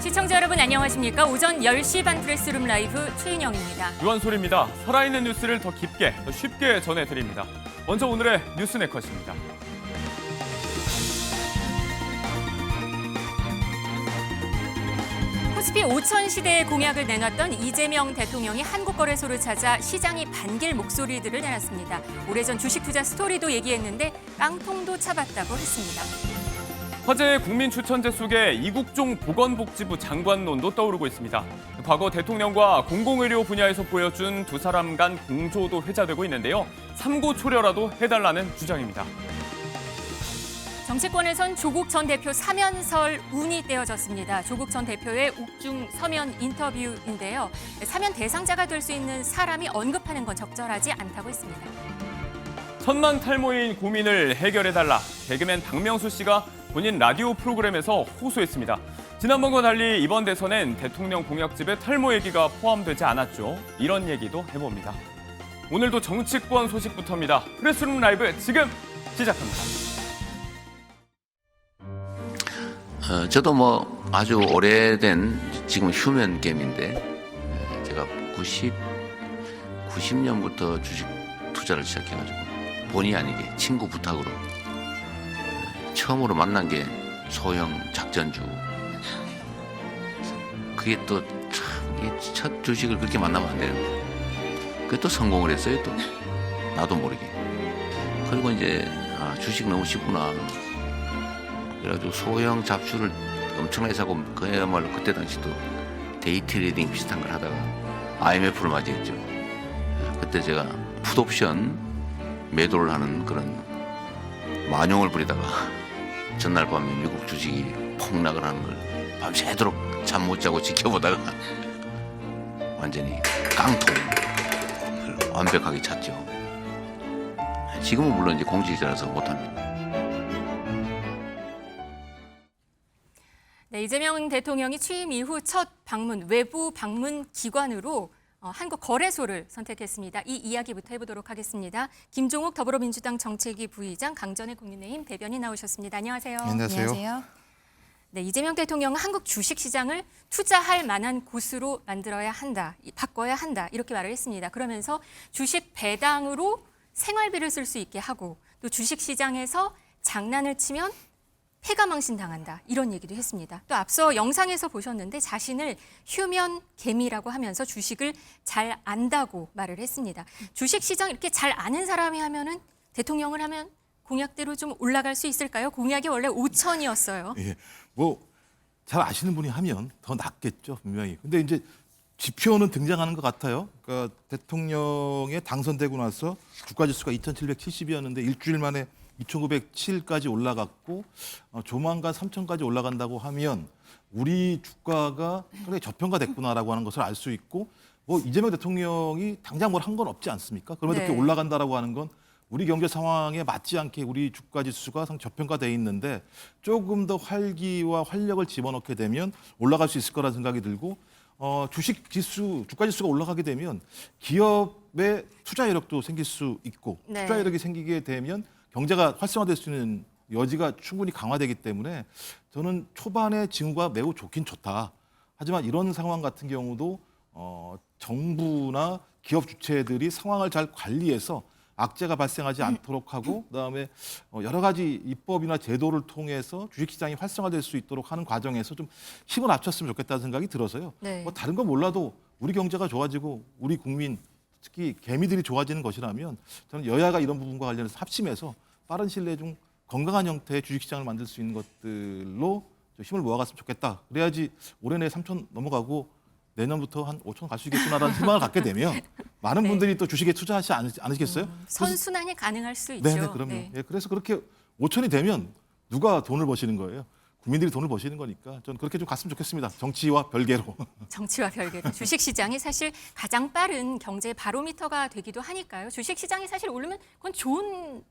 시청자 여러분 안녕하십니까? 오전 10시 반 프레스룸 라이브 최인영입니다. 유한솔입니다. 살아있는 뉴스를 더 깊게, 더 쉽게 전해드립니다. 먼저 오늘의 뉴스 네컷입니다. 코스피 5천 시대의 공약을 내놨던 이재명 대통령이 한국거래소를 찾아 시장이 반길 목소리들을 내놨습니다. 오래전 주식 투자 스토리도 얘기했는데 깡통도 차봤다고 했습니다. 화제의 국민 추천제 속에 이국종 보건복지부 장관론도 떠오르고 있습니다. 과거 대통령과 공공의료 분야에서 보여준 두 사람 간 공조도 회자되고 있는데요. 삼고초려라도 해달라는 주장입니다. 정치권에선 조국 전 대표 사면설 운이 떼어졌습니다. 조국 전 대표의 옥중 서면 인터뷰인데요. 사면 대상자가 될 수 있는 사람이 언급하는 건 적절하지 않다고 했습니다. 천만 탈모인 고민을 해결해달라. 개그맨 박명수 씨가 본인 라디오 프로그램에서 호소했습니다. 지난번과 달리 이번 대선엔 대통령 공약집에 탈모 얘기가 포함되지 않았죠. 이런 얘기도 해봅니다. 오늘도 정치권 소식부터입니다. 프레스룸 라이브 지금 시작합니다. 저도 뭐 아주 오래된 지금 휴면 게임인데 제가 90년부터 주식 투자를 시작해가지고 본의 아니게 친구 부탁으로 처음으로 만난 게 소형 작전주. 그게 또 참 첫 주식을 그렇게 만나면 안 되는데 그게 또 성공을 했어요. 또 나도 모르게. 그리고 이제 주식 너무 쉽구나. 그래가지고 소형 잡주를 엄청나게 사고 그야말로 그때 당시 또 데이 트레이딩 비슷한 걸 하다가 IMF를 맞이했죠. 그때 제가 풋옵션 매도를 하는 그런 만용을 부리다가 전날 밤에 미국 주식이 폭락을 하는 걸 밤새도록 잠 못 자고 지켜보다가 완전히 깡통을 완벽하게 찼죠. 지금은 물론 이제 공직자라서 못합니다. 네, 이재명 대통령이 취임 이후 첫 방문, 외부 방문 기관으로 한국거래소를 선택했습니다. 이 이야기부터 해보도록 하겠습니다. 김종욱 더불어민주당 정책위 부의장, 강전의 국민의힘 대변인 나오셨습니다. 안녕하세요. 안녕하세요. 네, 이재명 대통령은 한국 주식시장을 투자할 만한 곳으로 만들어야 한다, 바꿔야 한다 이렇게 말을 했습니다. 그러면서 주식 배당으로 생활비를 쓸 수 있게 하고 또 주식시장에서 장난을 치면 패가망신당한다 이런 얘기도 했습니다. 또 앞서 영상에서 보셨는데 자신을 휴면 개미라고 하면서 주식을 잘 안다고 말을 했습니다. 주식시장 이렇게 잘 아는 사람이 하면은 대통령을 하면 공약대로 좀 올라갈 수 있을까요? 공약이 원래 5천이었어요. 예, 뭐 잘 아시는 분이 하면 더 낫겠죠 분명히. 근데 이제 지표는 등장하는 것 같아요. 그러니까 대통령에 당선되고 나서 주가지수가 2,770이었는데 일주일 만에 2,907까지 올라갔고 조만간 3,000까지 올라간다고 하면 우리 주가가 상당히 저평가됐구나라고 하는 것을 알 수 있고 뭐 이재명 대통령이 당장 뭘 한 건 없지 않습니까? 그러면 네. 이렇게 올라간다라고 하는 건 우리 경제 상황에 맞지 않게 우리 주가 지수가 상당히 저평가돼 있는데 조금 더 활기와 활력을 집어넣게 되면 올라갈 수 있을 거라는 생각이 들고 주식 지수, 주가 지수가 올라가게 되면 기업의 투자 여력도 생길 수 있고 네. 투자 여력이 생기게 되면 경제가 활성화될 수 있는 여지가 충분히 강화되기 때문에 저는 초반에 징후가 매우 좋긴 좋다. 하지만 이런 상황 같은 경우도 정부나 기업 주체들이 상황을 잘 관리해서 악재가 발생하지 않도록 하고 그다음에 여러 가지 입법이나 제도를 통해서 주식시장이 활성화될 수 있도록 하는 과정에서 좀 힘을 합쳤으면 좋겠다는 생각이 들어서요. 네. 뭐 다른 건 몰라도 우리 경제가 좋아지고 우리 국민 특히 개미들이 좋아지는 것이라면 저는 여야가 이런 부분과 관련해서 합심해서 빠른 시일 내에 좀 건강한 형태의 주식시장을 만들 수 있는 것들로 좀 힘을 모아갔으면 좋겠다. 그래야지 올해 내에 3천 넘어가고 내년부터 한 5천 갈 수 있겠구나라는 희망을 갖게 되면 많은 네. 분들이 또 주식에 투자하지 않으시겠어요? 선순환이 가능할 수 있죠. 네, 그럼요. 네. 예, 그래서 그렇게 5천이 되면 누가 돈을 버시는 거예요? 국민들이 돈을 버시는 거니까 저는 그렇게 좀 갔으면 좋겠습니다. 정치와 별개로. 정치와 별개로 주식시장이 사실 가장 빠른 경제 바로미터가 되기도 하니까요. 주식시장이 사실 오르면 그건 좋은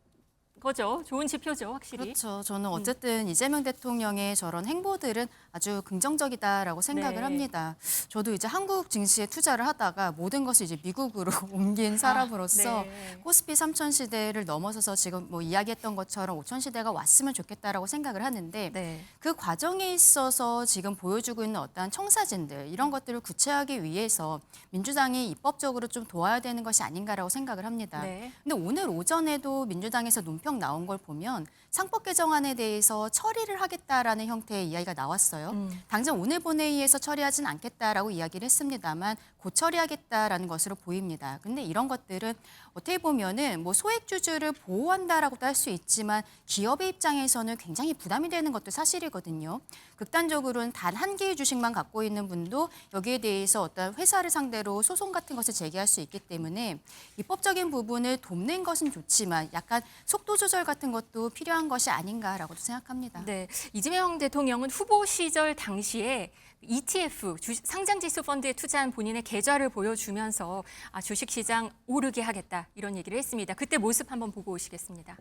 거죠. 좋은 지표죠, 확실히. 그렇죠. 저는 어쨌든 이재명 대통령의 저런 행보들은 아주 긍정적이다라고 생각을 네. 합니다. 저도 이제 한국 증시에 투자를 하다가 모든 것을 이제 미국으로 옮긴 사람으로서 네. 코스피 3천 시대를 넘어서서 지금 뭐 이야기했던 것처럼 5천 시대가 왔으면 좋겠다라고 생각을 하는데 네. 그 과정에 있어서 지금 보여주고 있는 어떠한 청사진들 이런 것들을 구체하기 위해서 민주당이 입법적으로 좀 도와야 되는 것이 아닌가라고 생각을 합니다. 네. 근데 오늘 오전에도 민주당에서 논평 나온 걸 보면 상법 개정안에 대해서 처리를 하겠다라는 형태의 이야기가 나왔어요. 당장 오늘 본회의에서 처리하진 않겠다라고 이야기를 했습니다만 곧 처리하겠다라는 것으로 보입니다. 근데 이런 것들은 어떻게 보면은 뭐 소액주주를 보호한다라고도 할 수 있지만 기업의 입장에서는 굉장히 부담이 되는 것도 사실이거든요. 극단적으로는 단 한 개의 주식만 갖고 있는 분도 여기에 대해서 어떤 회사를 상대로 소송 같은 것을 제기할 수 있기 때문에 입법적인 부분을 돕는 것은 좋지만 약간 속도 조절 같은 것도 필요한 것이 아닌가라고도 생각합니다. 네, 이재명 대통령은 후보 시절 당시에 ETF, 상장지수 펀드에 투자한 본인의 계좌를 보여주면서 주식시장 오르게 하겠다 이런 얘기를 했습니다. 그때 모습 한번 보고 오시겠습니다.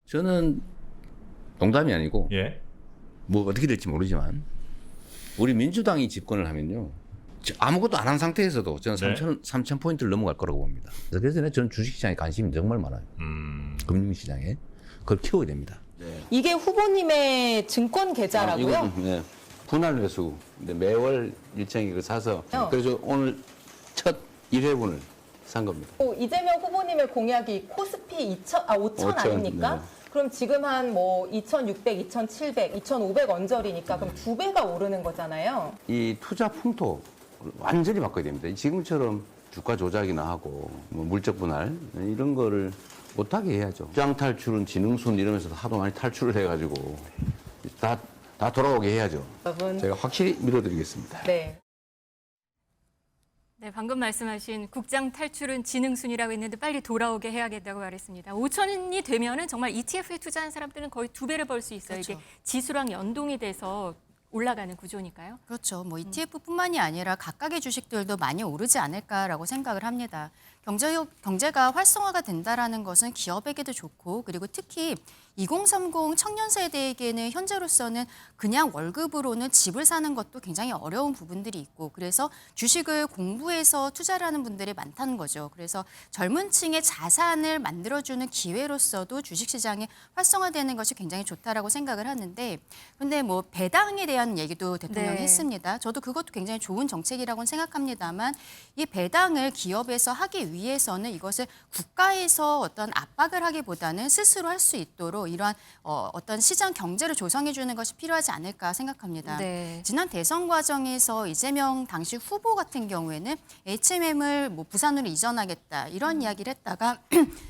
저는 농담이 아니고 예. 뭐 어떻게 될지 모르지만 우리 민주당이 집권을 하면요. 아무것도 안 한 상태에서도 저는 네. 3천 포인트를 넘어갈 거라고 봅니다. 그래서 저는 주식시장에 관심이 정말 많아요. 금융시장에. 그걸 키워야 됩니다. 이게 후보님의 증권 계좌라고요? 이거, 네. 분할회수. 매월 일정이 그 사서 그래서 오늘 첫 1회분을 산 겁니다. 이재명 후보님의 공약이 코스피 5천 아닙니까? 네. 그럼 지금 한 뭐 2,600, 2,700, 2,500 언저리니까 그럼 2배가 오르는 거잖아요. 이 투자 풍토 완전히 바꿔야 됩니다. 지금처럼 주가 조작이나 하고 뭐 물적 분할 이런 거를 못하게 해야죠. 시장 탈출은 지능순 이러면서 하도 많이 탈출을 해가지고 다 돌아오게 해야죠. 여러분. 제가 확실히 밀어드리겠습니다. 네. 네, 방금 말씀하신 국장 탈출은 지능순이라고 했는데 빨리 돌아오게 해야겠다고 말했습니다. 5천이 되면은 정말 ETF에 투자한 사람들은 거의 2배를 벌 수 있어요. 그렇죠. 이게 지수랑 연동이 돼서 올라가는 구조니까요. 그렇죠. 뭐 ETF뿐만이 아니라 각각의 주식들도 많이 오르지 않을까라고 생각을 합니다. 경제가 활성화가 된다라는 것은 기업에게도 좋고 그리고 특히 2030 청년 세대에게는 현재로서는 그냥 월급으로는 집을 사는 것도 굉장히 어려운 부분들이 있고 그래서 주식을 공부해서 투자를 하는 분들이 많다는 거죠. 그래서 젊은 층의 자산을 만들어주는 기회로서도 주식시장이 활성화되는 것이 굉장히 좋다라고 생각을 하는데 근데 뭐 배당에 대한 얘기도 대통령이 네. 했습니다. 저도 그것도 굉장히 좋은 정책이라고 생각합니다만 이 배당을 기업에서 하기 위해서는 이것을 국가에서 어떤 압박을 하기보다는 스스로 할 수 있도록 이러한 어떤 시장 경제를 조성해 주는 것이 필요하지 않을까 생각합니다. 네. 지난 대선 과정에서 이재명 당시 후보 같은 경우에는 HMM을 뭐 부산으로 이전하겠다 이런 이야기를 했다가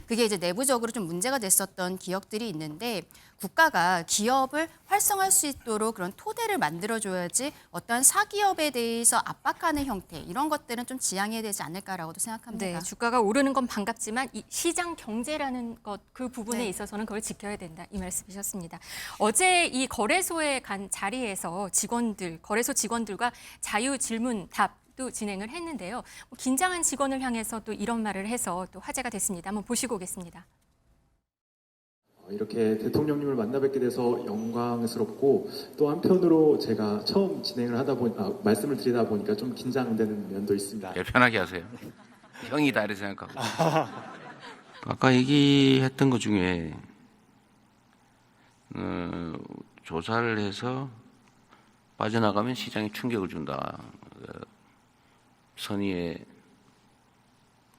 그게 이제 내부적으로 좀 문제가 됐었던 기억들이 있는데 국가가 기업을 활성화할 수 있도록 그런 토대를 만들어줘야지 어떤 사기업에 대해서 압박하는 형태 이런 것들은 좀 지양해야 되지 않을까라고도 생각합니다. 네, 주가가 오르는 건 반갑지만 이 시장 경제라는 것 그 부분에 네. 있어서는 그걸 지켜야 된다 이 말씀이셨습니다. 어제 이 거래소에 간 자리에서 거래소 직원들과 자유 질문 답도 진행을 했는데요. 긴장한 직원을 향해서 또 이런 말을 해서 또 화제가 됐습니다. 한번 보시고 오겠습니다. 이렇게 대통령님을 만나 뵙게 돼서 영광스럽고 또 한편으로 제가 처음 진행을 말씀을 드리다 보니까 좀 긴장되는 면도 있습니다. 편하게 하세요. 형이다 이렇게 생각하고. 아까 얘기했던 것 중에 조사를 해서 빠져나가면 시장에 충격을 준다. 선의의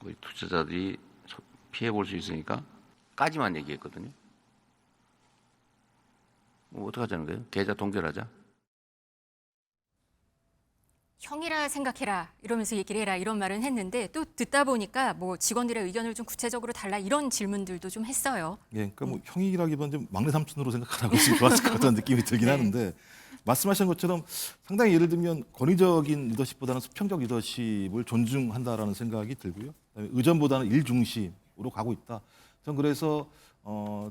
우리 투자자들이 피해 볼 수 있으니까 까지만 얘기했거든요. 어떻게 하자는 거예요? 계좌 동결하자? 형이라 생각해라 이러면서 얘기를 해라 이런 말은 했는데 또 듣다 보니까 뭐 직원들의 의견을 좀 구체적으로 달라 이런 질문들도 좀 했어요. 예, 그러니까 뭐 형이라기보다는 좀 막내 삼촌으로 생각하라고 지금 좋았을 것 같다는 느낌이 들긴 네. 하는데 말씀하신 것처럼 상당히 예를 들면 권위적인 리더십보다는 수평적 리더십을 존중한다라는 생각이 들고요. 그다음에 의전보다는 일 중심으로 가고 있다. 전 그래서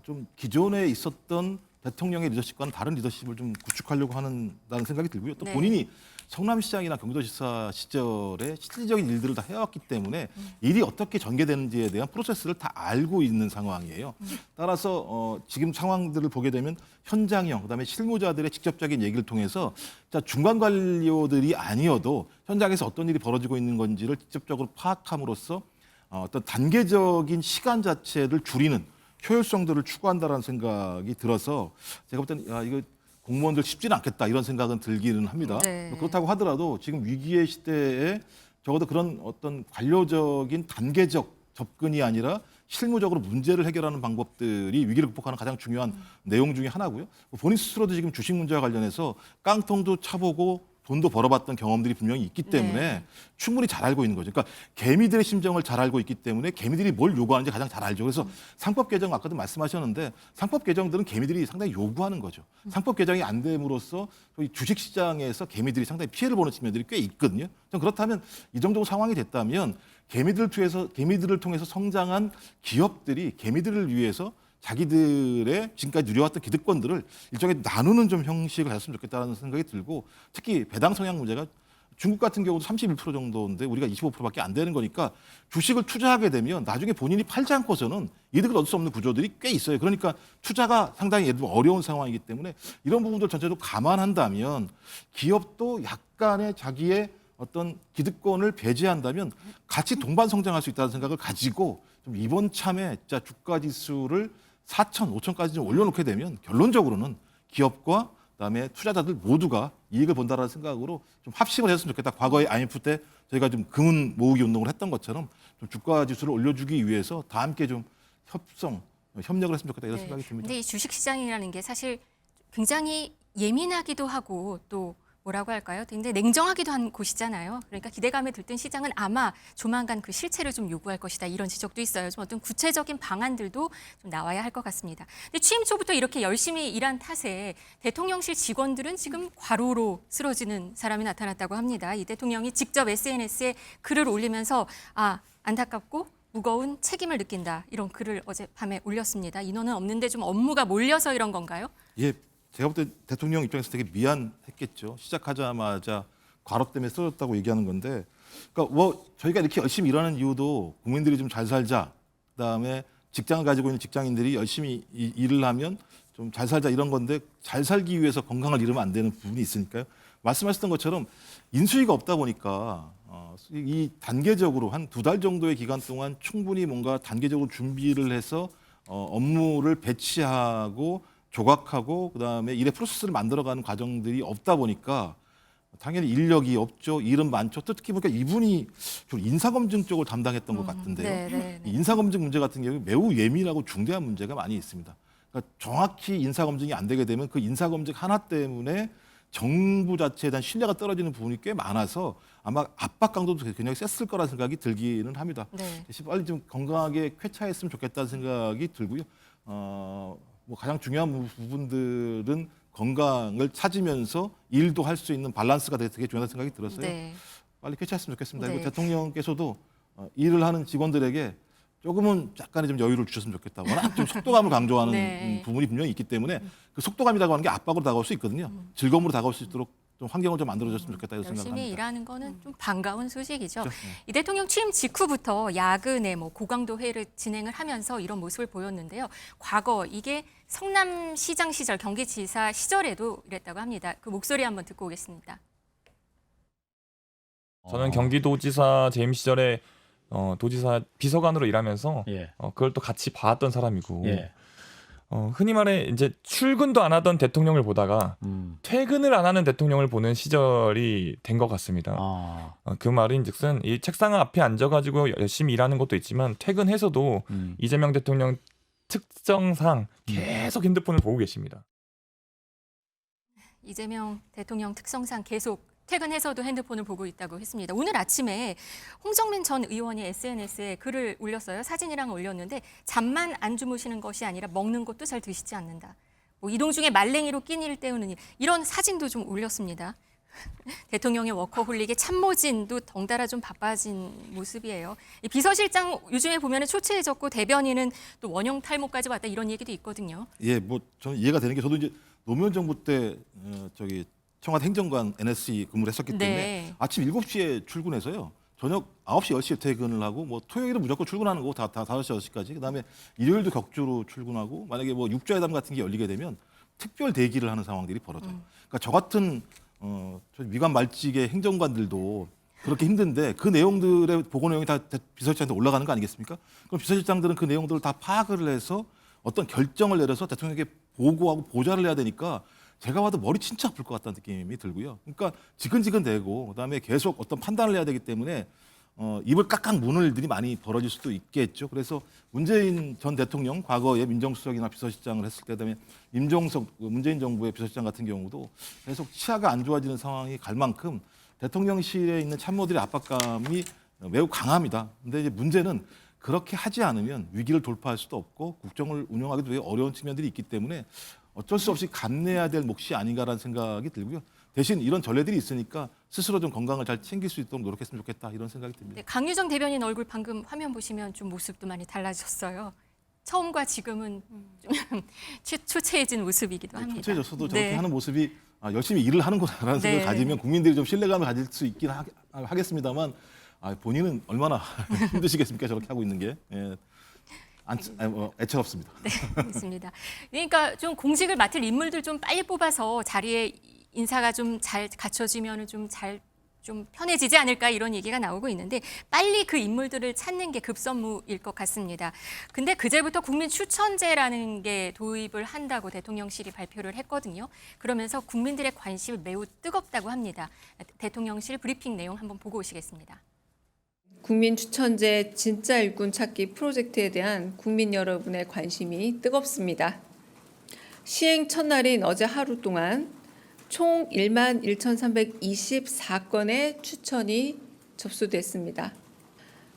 좀 기존에 있었던 대통령의 리더십과는 다른 리더십을 좀 구축하려고 한다는 생각이 들고요. 또 네. 본인이 성남시장이나 경기도지사 시절에 실질적인 일들을 다 해왔기 때문에 일이 어떻게 전개되는지에 대한 프로세스를 다 알고 있는 상황이에요. 따라서 지금 상황들을 보게 되면 현장형, 그다음에 실무자들의 직접적인 얘기를 통해서 자, 중간 관료들이 아니어도 현장에서 어떤 일이 벌어지고 있는 건지를 직접적으로 파악함으로써 어떤 단계적인 시간 자체를 줄이는 효율성들을 추구한다라는 생각이 들어서 제가 볼 때는 이거 공무원들 쉽지는 않겠다 이런 생각은 들기는 합니다. 네. 그렇다고 하더라도 지금 위기의 시대에 적어도 그런 어떤 관료적인 단계적 접근이 아니라 실무적으로 문제를 해결하는 방법들이 위기를 극복하는 가장 중요한 내용 중에 하나고요. 본인 스스로도 지금 주식 문제와 관련해서 깡통도 차보고 돈도 벌어봤던 경험들이 분명히 있기 때문에 네. 충분히 잘 알고 있는 거죠. 그러니까 개미들의 심정을 잘 알고 있기 때문에 개미들이 뭘 요구하는지 가장 잘 알죠. 그래서 상법 개정 아까도 말씀하셨는데 상법 개정들은 개미들이 상당히 요구하는 거죠. 상법 개정이 안 됨으로써 저희 주식 시장에서 개미들이 상당히 피해를 보는 측면들이 꽤 있거든요. 전 그렇다면 이 정도 상황이 됐다면 개미들을 통해서 성장한 기업들이 개미들을 위해서 자기들의 지금까지 누려왔던 기득권들을 일종의 나누는 좀 형식을 가졌으면 좋겠다는 생각이 들고 특히 배당 성향 문제가 중국 같은 경우도 31% 정도인데 우리가 25%밖에 안 되는 거니까 주식을 투자하게 되면 나중에 본인이 팔지 않고서는 이득을 얻을 수 없는 구조들이 꽤 있어요. 그러니까 투자가 상당히 예를 들면 어려운 상황이기 때문에 이런 부분들 전체도 감안한다면 기업도 약간의 자기의 어떤 기득권을 배제한다면 같이 동반 성장할 수 있다는 생각을 가지고 좀 이번 참에 진짜 주가 지수를 4천, 5천까지 좀 올려놓게 되면 결론적으로는 기업과 그다음에 투자자들 모두가 이익을 본다라는 생각으로 좀 합심을 했으면 좋겠다. 과거에 IMF 때 저희가 좀 금은 모으기 운동을 했던 것처럼 좀 주가 지수를 올려주기 위해서 다 함께 좀 협력을 했으면 좋겠다 이런 생각이 듭니다. 근데 이 주식 시장이라는 게 사실 굉장히 예민하기도 하고 또 뭐라고 할까요? 굉장히 냉정하기도 한 곳이잖아요. 그러니까 기대감에 들뜬 시장은 아마 조만간 그 실체를 좀 요구할 것이다. 이런 지적도 있어요. 좀 어떤 구체적인 방안들도 좀 나와야 할 것 같습니다. 근데 취임 초부터 이렇게 열심히 일한 탓에 대통령실 직원들은 지금 과로로 쓰러지는 사람이 나타났다고 합니다. 이 대통령이 직접 SNS에 글을 올리면서 안타깝고 무거운 책임을 느낀다. 이런 글을 어젯밤에 올렸습니다. 인원은 없는데 좀 업무가 몰려서 이런 건가요? 예, 제가 볼 때 대통령 입장에서 되게 미안했겠죠. 시작하자마자 과로 때문에 쓰러졌다고 얘기하는 건데, 그러니까 뭐 저희가 이렇게 열심히 일하는 이유도 국민들이 좀 잘 살자, 그다음에 직장을 가지고 있는 직장인들이 열심히 일을 하면 좀 잘 살자 이런 건데 잘 살기 위해서 건강을 잃으면 안 되는 부분이 있으니까요. 말씀하셨던 것처럼 인수위가 없다 보니까 이 단계적으로 한 2달 정도의 기간 동안 충분히 뭔가 단계적으로 준비를 해서 업무를 배치하고 조각하고 그다음에 일의 프로세스를 만들어가는 과정들이 없다 보니까 당연히 인력이 없죠. 일은 많죠. 특히 보니까 이분이 좀 인사검증 쪽을 담당했던 것 같은데요. 네. 이 인사검증 문제 같은 경우 매우 예민하고 중대한 문제가 많이 있습니다. 그러니까 정확히 인사검증이 안 되게 되면 그 인사검증 하나 때문에 정부 자체에 대한 신뢰가 떨어지는 부분이 꽤 많아서 아마 압박 강도도 굉장히 셌을 거라 생각이 들기는 합니다. 네. 빨리 좀 건강하게 쾌차했으면 좋겠다는 생각이 들고요. 뭐 가장 중요한 부분들은 건강을 찾으면서 일도 할 수 있는 밸런스가 되게 중요하다는 생각이 들었어요. 네. 빨리 쾌차했으면 좋겠습니다. 네. 그리고 대통령께서도 일을 하는 직원들에게 조금은 약간의 좀 여유를 주셨으면 좋겠다. 워낙 좀 속도감을 강조하는 네. 부분이 분명히 있기 때문에 그 속도감이라고 하는 게 압박으로 다가올 수 있거든요. 즐거움으로 다가올 수 있도록 좀 환경을 좀 만들어줬으면 좋겠다 이런 생각을 열심히 합니다. 일하는 거는 좀 반가운 소식이죠. 그렇죠. 이 대통령 취임 직후부터 야근에 고강도 회의를 진행을 하면서 이런 모습을 보였는데요. 과거 이게 성남시장 시절, 경기지사 시절에도 이랬다고 합니다. 그 목소리 한번 듣고 오겠습니다. 저는 경기도지사 재임 시절에 도지사 비서관으로 일하면서 예. 그걸 또 같이 봐왔던 사람이고 예. 흔히 말해 이제 출근도 안 하던 대통령을 보다가 퇴근을 안 하는 대통령을 보는 시절이 된 것 같습니다. 그 말인즉슨 이 책상 앞에 앉아가지고 열심히 일하는 것도 있지만 퇴근해서도 이재명 대통령 특성상 계속 핸드폰을 보고 계십니다. 이재명 대통령 특성상 계속 퇴근해서도 핸드폰을 보고 있다고 했습니다. 오늘 아침에 홍정민 전 의원이 SNS에 글을 올렸어요. 사진이랑 올렸는데 잠만 안 주무시는 것이 아니라 먹는 것도 잘 드시지 않는다. 이동 중에 말랭이로 끼니를 때우는 일, 이런 사진도 좀 올렸습니다. 대통령의 워커홀릭에 참모진도 덩달아 좀 바빠진 모습이에요. 이 비서실장 요즘에 보면 초췌해졌고 대변인은 또 원형 탈모까지 왔다 이런 얘기도 있거든요. 예, 뭐 저는 이해가 되는 게 저도 이제 노무현 정부 때 저기 청와대 행정관 NSC 근무를 했었기 때문에 네. 아침 7시에 출근해서요. 저녁 9시, 10시에 퇴근을 하고 뭐 토요일은 무조건 출근하는 거고 다 5시, 6시까지. 그다음에 일요일도 격주로 출근하고 만약에 뭐 육자회담 같은 게 열리게 되면 특별 대기를 하는 상황들이 벌어져요. 그러니까 저 같은 저 미관 말직의 행정관들도 그렇게 힘든데 그 내용들의 보고 내용이 다 비서실장한테 올라가는 거 아니겠습니까? 그럼 비서실장들은 그 내용들을 다 파악을 해서 어떤 결정을 내려서 대통령에게 보고하고 보좌를 해야 되니까 제가 봐도 머리 진짜 아플 것 같다는 느낌이 들고요. 그러니까 지근지근대고 그다음에 계속 어떤 판단을 해야 되기 때문에 입을 깍깍 무는 일들이 많이 벌어질 수도 있겠죠. 그래서 문재인 전 대통령 과거에 민정수석이나 비서실장을 했을 때 그다음에 임종석 문재인 정부의 비서실장 같은 경우도 계속 치아가 안 좋아지는 상황이 갈 만큼 대통령실에 있는 참모들의 압박감이 매우 강합니다. 근데 이제 문제는 그렇게 하지 않으면 위기를 돌파할 수도 없고 국정을 운영하기도 되게 어려운 측면들이 있기 때문에 어쩔 수 없이 감내해야 될 몫이 아닌가라는 생각이 들고요. 대신 이런 전례들이 있으니까 스스로 좀 건강을 잘 챙길 수 있도록 노력했으면 좋겠다 이런 생각이 듭니다. 네, 강유정 대변인 얼굴 방금 화면 보시면 좀 모습도 많이 달라졌어요. 처음과 지금은 좀 초췌해진 모습이기도 합니다. 초췌해졌어도 저렇게 네. 하는 모습이 열심히 일을 하는구나라는 생각을 네. 가지면 국민들이 좀 신뢰감을 가질 수 있긴 하겠습니다만 본인은 얼마나 힘드시겠습니까 저렇게 하고 있는 게. 예. 애처롭습니다. 네, 그렇습니다. 그러니까 좀 공직을 맡을 인물들 좀 빨리 뽑아서 자리에 인사가 좀 잘 갖춰지면 좀 편해지지 않을까 이런 얘기가 나오고 있는데 빨리 그 인물들을 찾는 게 급선무일 것 같습니다. 근데 그제부터 국민 추천제라는 게 도입을 한다고 대통령실이 발표를 했거든요. 그러면서 국민들의 관심이 매우 뜨겁다고 합니다. 대통령실 브리핑 내용 한번 보고 오시겠습니다. 국민 추천제 진짜 일꾼 찾기 프로젝트에 대한 국민 여러분의 관심이 뜨겁습니다. 시행 첫날인 어제 하루 동안 총 1만 1,324건의 추천이 접수됐습니다.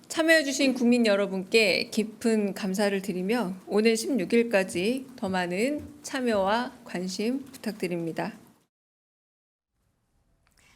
참여해주신 국민 여러분께 깊은 감사를 드리며 오늘 16일까지 더 많은 참여와 관심 부탁드립니다.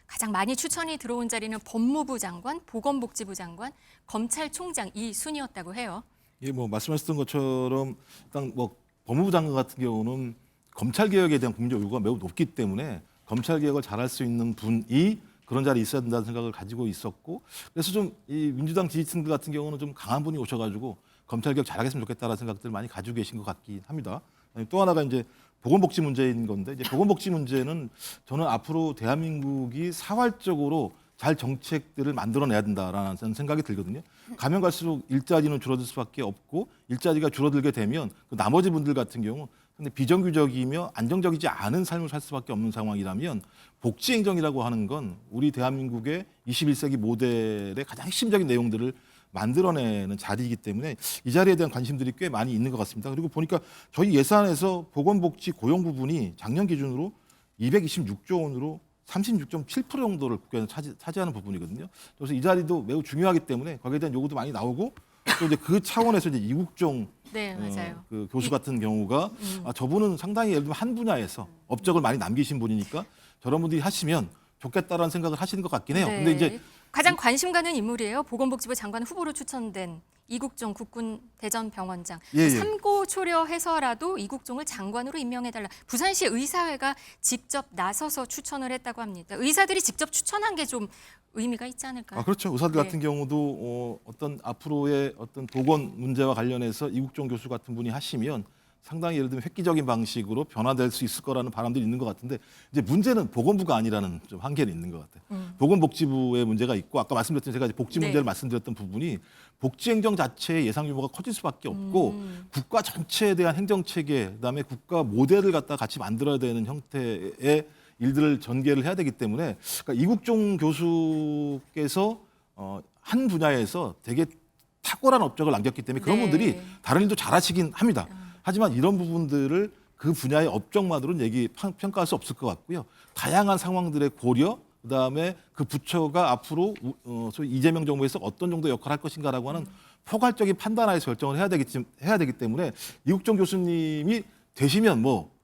가장 많이 추천이 들어온 자리는 법무부 장관, 보건복지부 장관, 검찰총장 이 순이었다고 해요. 예, 뭐 말씀하셨던 것처럼 일단 뭐 법무부 장관 같은 경우는 검찰 개혁에 대한 국민적 요구가 매우 높기 때문에 검찰 개혁을 잘할 수 있는 분이 그런 자리에 있어야 된다는 생각을 가지고 있었고 그래서 좀 이 민주당 지지층들 같은 경우는 좀 강한 분이 오셔가지고 검찰 개혁 잘하겠으면 좋겠다라는 생각들을 많이 가지고 계신 것 같긴 합니다. 또 하나가 이제 보건복지 문제인 건데 이제 보건복지 문제는 저는 앞으로 대한민국이 사활적으로 잘 정책들을 만들어내야 된다라는 생각이 들거든요. 가면 갈수록 일자리는 줄어들 수밖에 없고 일자리가 줄어들게 되면 그 나머지 분들 같은 경우 근데 비정규적이며 안정적이지 않은 삶을 살 수밖에 없는 상황이라면 복지행정이라고 하는 건 우리 대한민국의 21세기 모델의 가장 핵심적인 내용들을 만들어내는 자리이기 때문에 이 자리에 대한 관심들이 꽤 많이 있는 것 같습니다. 그리고 보니까 저희 예산에서 보건복지 고용 부분이 작년 기준으로 226조 원으로 36.7% 정도를 국회에서 차지하는 부분이거든요. 그래서 이 자리도 매우 중요하기 때문에 거기에 대한 요구도 많이 나오고 또 이제 그 차원에서 이제 이국종 네, 맞아요. 그 교수 같은 경우가 저분은 상당히 예를 들면 한 분야에서 업적을 많이 남기신 분이니까 저런 분들이 하시면 좋겠다라는 생각을 하시는 것 같긴 해요. 네. 근데 이제 가장 관심 가는 인물이에요. 보건복지부 장관 후보로 추천된 이국종 국군 대전병원장. 예. 삼고 초려해서라도 이국종을 장관으로 임명해달라. 부산시 의사회가 직접 나서서 추천을 했다고 합니다. 의사들이 직접 추천한 게 좀 의미가 있지 않을까요? 그렇죠. 의사들 네. 같은 경우도 어떤 앞으로의 어떤 보건 문제와 관련해서 이국종 교수 같은 분이 하시면 상당히 예를 들면 획기적인 방식으로 변화될 수 있을 거라는 바람들이 있는 것 같은데 이제 문제는 보건부가 아니라는 좀 한계는 있는 것 같아요. 보건복지부의 문제가 있고 아까 말씀드렸던 제가 이제 복지 문제를 네. 말씀드렸던 부분이 복지행정 자체의 예산 규모가 커질 수밖에 없고 국가 전체에 대한 행정체계 그다음에 국가 모델을 갖다 같이 만들어야 되는 형태의 일들을 전개를 해야 되기 때문에 그러니까 이국종 교수께서 한 분야에서 되게 탁월한 업적을 남겼기 때문에 그런 네. 분들이 다른 일도 잘하시긴 합니다. 하지만 이런 부분들을 그 분야의 업적만으로는 평가할 수 없을 것 같고요. 다양한 상황들의 고려, 그다음에 그 부처가 앞으로 소위 이재명 정부에서 어떤 정도 역할을 할 것인가라고 하는 포괄적인 판단하에서 결정을 해야 되기 때문에 이국종 교수님이 되시면 뭐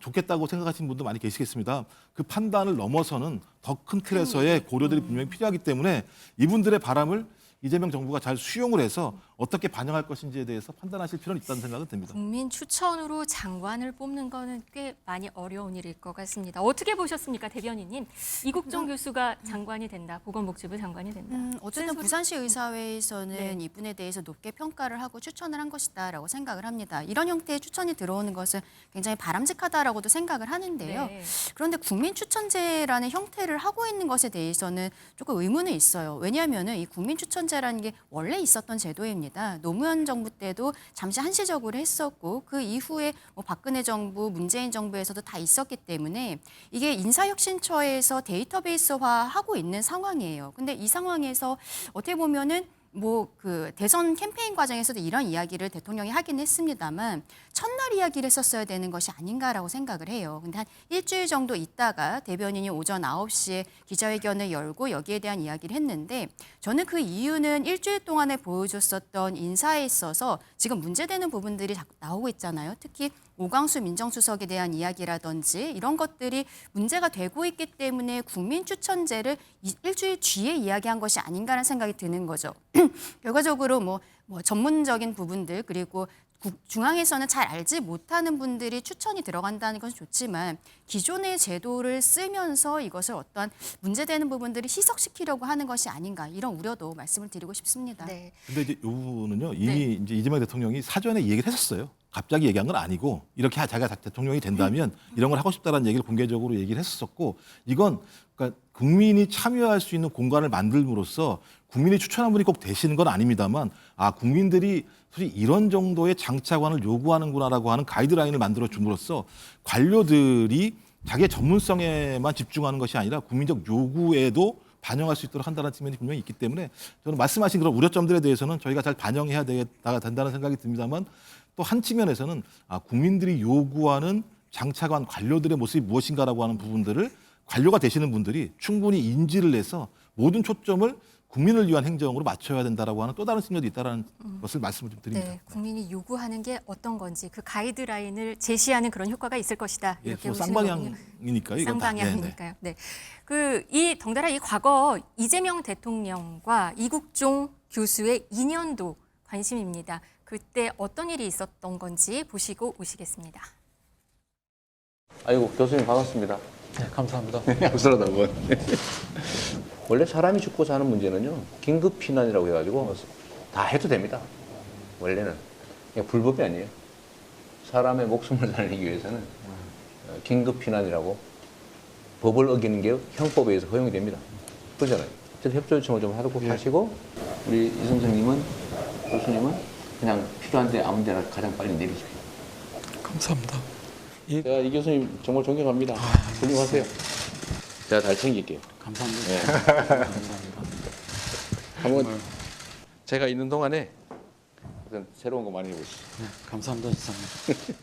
좋겠다고 생각하시는 분도 많이 계시겠습니다. 그 판단을 넘어서는 더 큰 틀에서의 고려들이 분명히 필요하기 때문에 이분들의 바람을 이재명 정부가 잘 수용을 해서 어떻게 반영할 것인지에 대해서 판단하실 필요는 있다는 생각은 듭니다. 국민 추천으로 장관을 뽑는 거는 꽤 많이 어려운 일일 것 같습니다. 어떻게 보셨습니까, 대변인님? 이국종 교수가 장관이 된다, 보건복지부 장관이 된다. 어쨌든 부산시 의사회에서는 네. 이분에 대해서 높게 평가를 하고 추천을 한 것이다라고 생각을 합니다. 이런 형태의 추천이 들어오는 것은 굉장히 바람직하다라고도 생각을 하는데요. 네. 그런데 국민 추천제라는 형태를 하고 있는 것에 대해서는 조금 의문이 있어요. 왜냐하면은 이 국민 추천제라는 게 원래 있었던 제도입니다. 노무현 정부 때도 잠시 한시적으로 했었고 그 이후에 뭐 박근혜 정부, 문재인 정부에서도 다 있었기 때문에 이게 인사혁신처에서 데이터베이스화하고 있는 상황이에요. 근데 이 상황에서 어떻게 보면은 뭐 그 대선 캠페인 과정에서도 이런 이야기를 대통령이 하긴 했습니다만 첫날 이야기를 했었어야 되는 것이 아닌가라고 생각을 해요. 근데 한 일주일 정도 있다가 대변인이 오전 9시에 기자회견을 열고 여기에 대한 이야기를 했는데 저는 그 이유는 일주일 동안에 보여줬었던 인사에 있어서 지금 문제되는 부분들이 자꾸 나오고 있잖아요. 특히 오광수 민정수석에 대한 이야기라든지 이런 것들이 문제가 되고 있기 때문에 국민 추천제를 일주일 뒤에 이야기한 것이 아닌가라는 생각이 드는 거죠. 결과적으로 뭐 전문적인 부분들 그리고 중앙에서는 잘 알지 못하는 분들이 추천이 들어간다는 건 좋지만 기존의 제도를 쓰면서 이것을 어떠한 문제되는 부분들을 희석시키려고 하는 것이 아닌가 이런 우려도 말씀을 드리고 싶습니다. 네. 근데 이제 이 부분은요 이미 이제 이재명 대통령이 사전에 이 얘기를 했었어요. 갑자기 얘기한 건 아니고 이렇게 자기가 대통령이 된다면 이런 걸 하고 싶다라는 얘기를 공개적으로 얘기를 했었고 이건 그러니까 국민이 참여할 수 있는 공간을 만들므로써 국민이 추천한 분이 꼭 되시는 건 아닙니다만 아 국민들이 솔직히 이런 정도의 장차관을 요구하는구나라고 하는 가이드라인을 만들어 줌으로써 관료들이 자기의 전문성에만 집중하는 것이 아니라 국민적 요구에도 반영할 수 있도록 한다는 측면이 분명히 있기 때문에 저는 말씀하신 그런 우려점들에 대해서는 저희가 잘 반영해야 된다는 생각이 듭니다만 또 한 측면에서는 국민들이 요구하는 장차관 관료들의 모습이 무엇인가라고 하는 부분들을 관료가 되시는 분들이 충분히 인지를 해서 모든 초점을 국민을 위한 행정으로 맞춰야 된다라고 하는 또 다른 측면도 있다는 것을 말씀을 좀 드립니다. 네, 국민이 요구하는 게 어떤 건지 그 가이드라인을 제시하는 그런 효과가 있을 것이다. 예, 이렇게 뭐 보시는 거군요. 쌍방향이니까요. 이건 다. 쌍방향이니까요. 네. 덩달아 이 과거 이재명 대통령과 이국종 교수의 인연도 관심입니다. 그때 어떤 일이 있었던 건지 보시고 오시겠습니다. 아이고 교수님 반갑습니다. 네, 감사합니다. 감사하다고. 원래 사람이 죽고 사는 문제는요 긴급 피난이라고 해가지고 다 해도 됩니다. 원래는 그냥 불법이 아니에요. 사람의 목숨을 살리기 위해서는 긴급 피난이라고 법을 어기는 게 형법에 의해서 허용이 됩니다. 그렇잖아요. 협조 요청을 좀 하시고 우리 이 선생님은 교수님은 그냥 필요한데 아무 데나 가장 빨리 내리십시오. 감사합니다. 제가 이 교수님 정말 존경합니다. 훌륭하세요. 제가 잘 챙길게요. 감사합니다. 네. 감사합니다. 한번 제가 있는 동안에 어떤 새로운 거 많이 해보시죠. 네, 감사합니다, 지사님.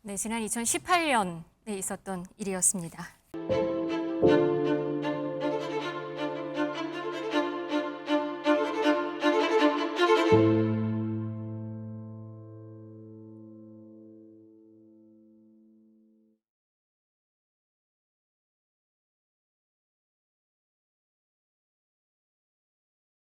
네, 지난 2018년에 있었던 일이었습니다.